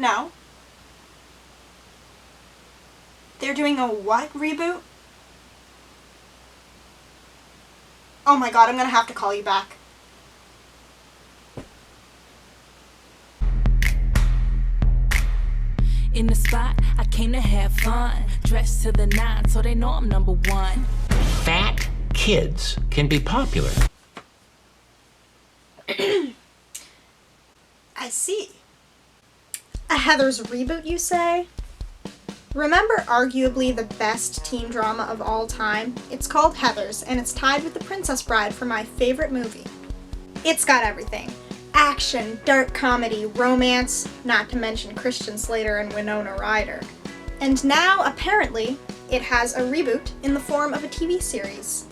No. They're doing a what reboot? Oh my god, I'm gonna have to call you back. In the spot, I came to have fun. Dressed to the nines, so they know I'm number one. Fat kids can be popular. I see. A Heathers reboot, you say? Remember arguably the best teen drama of all time? It's called Heathers, and it's tied with The Princess Bride for my favorite movie. It's got everything. Action, dark comedy, romance, not to mention Christian Slater and Winona Ryder. And now, apparently, it has a reboot in the form of a TV series.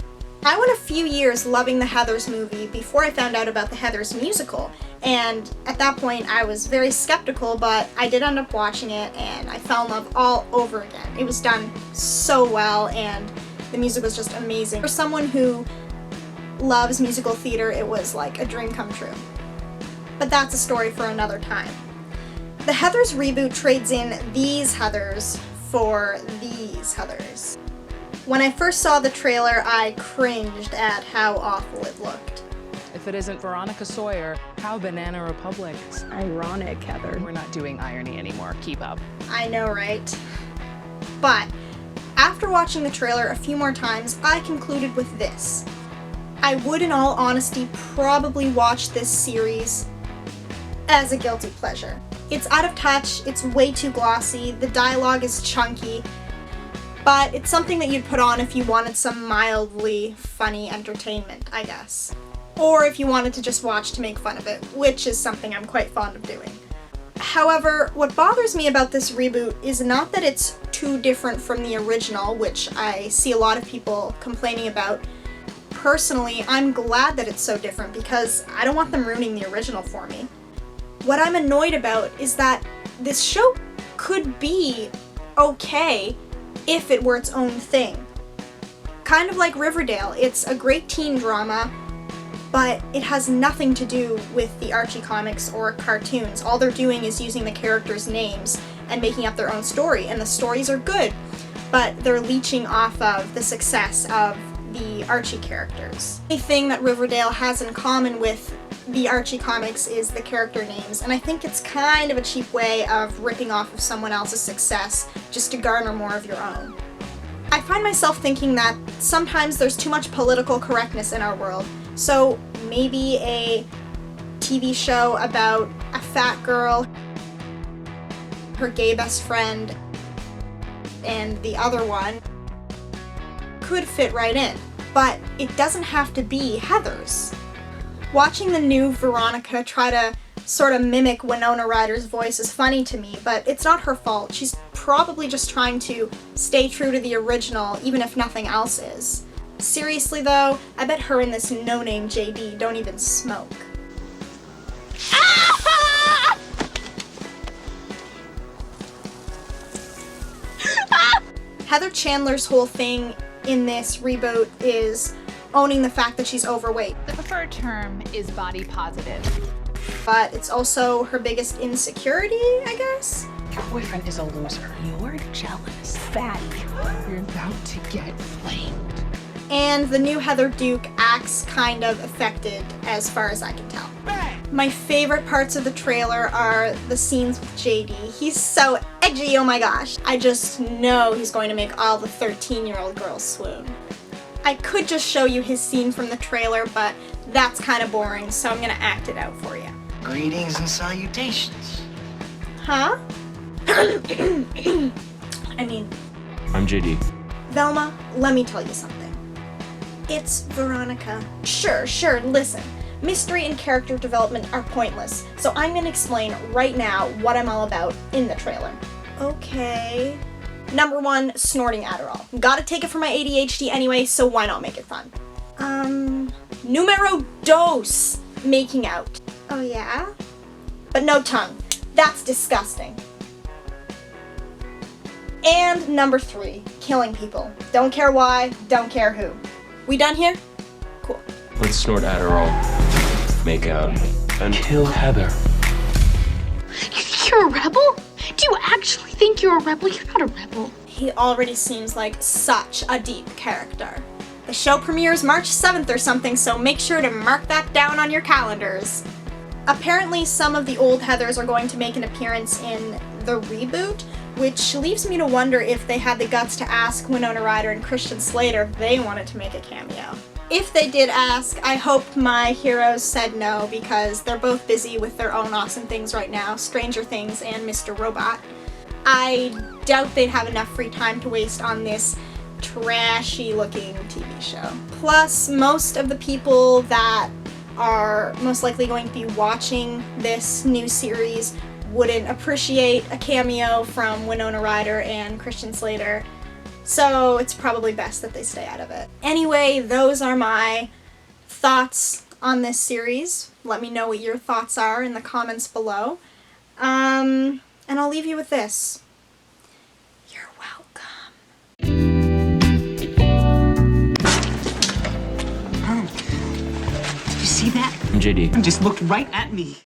I went a few years loving the Heathers movie before I found out about the Heathers musical, and at that point I was very skeptical, but I did end up watching it and I fell in love all over again. It was done so well and the music was just amazing. For someone who loves musical theater, it was like a dream come true. But that's a story for another time. The Heathers reboot trades in these Heathers for these Heathers. When I first saw the trailer, I cringed at how awful it looked. If it isn't Veronica Sawyer, how Banana Republic? It's ironic, Heather. We're not doing irony anymore. Keep up. I know, right? But after watching the trailer a few more times, I concluded with this. I would, in all honesty, probably watch this series as a guilty pleasure. It's out of touch, it's way too glossy, the dialogue is chunky, but it's something that you'd put on if you wanted some mildly funny entertainment, I guess. Or if you wanted to just watch to make fun of it, which is something I'm quite fond of doing. However, what bothers me about this reboot is not that it's too different from the original, which I see a lot of people complaining about. Personally, I'm glad that it's so different because I don't want them ruining the original for me. What I'm annoyed about is that this show could be okay if it were its own thing. Kind of like Riverdale, it's a great teen drama, but it has nothing to do with the Archie comics or cartoons. All they're doing is using the characters' names and making up their own story, and the stories are good, but they're leeching off of the success of the Archie characters. The thing that Riverdale has in common with the Archie comics is the character names, and I think it's kind of a cheap way of ripping off of someone else's success just to garner more of your own. I find myself thinking that sometimes there's too much political correctness in our world, so maybe a TV show about a fat girl, her gay best friend, and the other one could fit right in, but it doesn't have to be Heathers. Watching the new Veronica try to sort of mimic Winona Ryder's voice is funny to me, but it's not her fault. She's probably just trying to stay true to the original, even if nothing else is. Seriously though, I bet her and this no-name JD don't even smoke. Heather Chandler's whole thing in this reboot is owning the fact that she's overweight. The preferred term is body positive. But it's also her biggest insecurity, I guess? Your boyfriend is a loser. You're jealous, fatty. You're about to get flamed. And the new Heather Duke acts kind of affected, as far as I can tell. My favorite parts of the trailer are the scenes with JD. He's so edgy, oh my gosh. I just know he's going to make all the 13-year-old girls swoon. I could just show you his scene from the trailer, but that's kind of boring, so I'm gonna act it out for you. Greetings and salutations. Huh? I mean, I'm JD. Velma, let me tell you something. It's Veronica. Sure, listen. Mystery and character development are pointless, so I'm gonna explain right now what I'm all about in the trailer. Okay. Number 1, snorting Adderall. Gotta take it for my ADHD anyway, so why not make it fun? Numero dos, making out. Oh yeah? But no tongue. That's disgusting. And number 3, killing people. Don't care why, don't care who. We done here? Cool. Let's snort Adderall, make out, and kill Heather. You're a rebel? Do you actually think you're a rebel? You're not a rebel. He already seems like such a deep character. The show premieres March 7th or something, so make sure to mark that down on your calendars. Apparently, some of the old Heathers are going to make an appearance in the reboot, which leaves me to wonder if they had the guts to ask Winona Ryder and Christian Slater if they wanted to make a cameo. If they did ask, I hope my heroes said no, because they're both busy with their own awesome things right now, Stranger Things and Mr. Robot. I doubt they'd have enough free time to waste on this trashy looking TV show. Plus, most of the people that are most likely going to be watching this new series wouldn't appreciate a cameo from Winona Ryder and Christian Slater, so it's probably best that they stay out of it. Anyway, those are my thoughts on this series. Let me know what your thoughts are in the comments below. And I'll leave you with this. You're welcome. Did you see that? JD. Just looked right at me.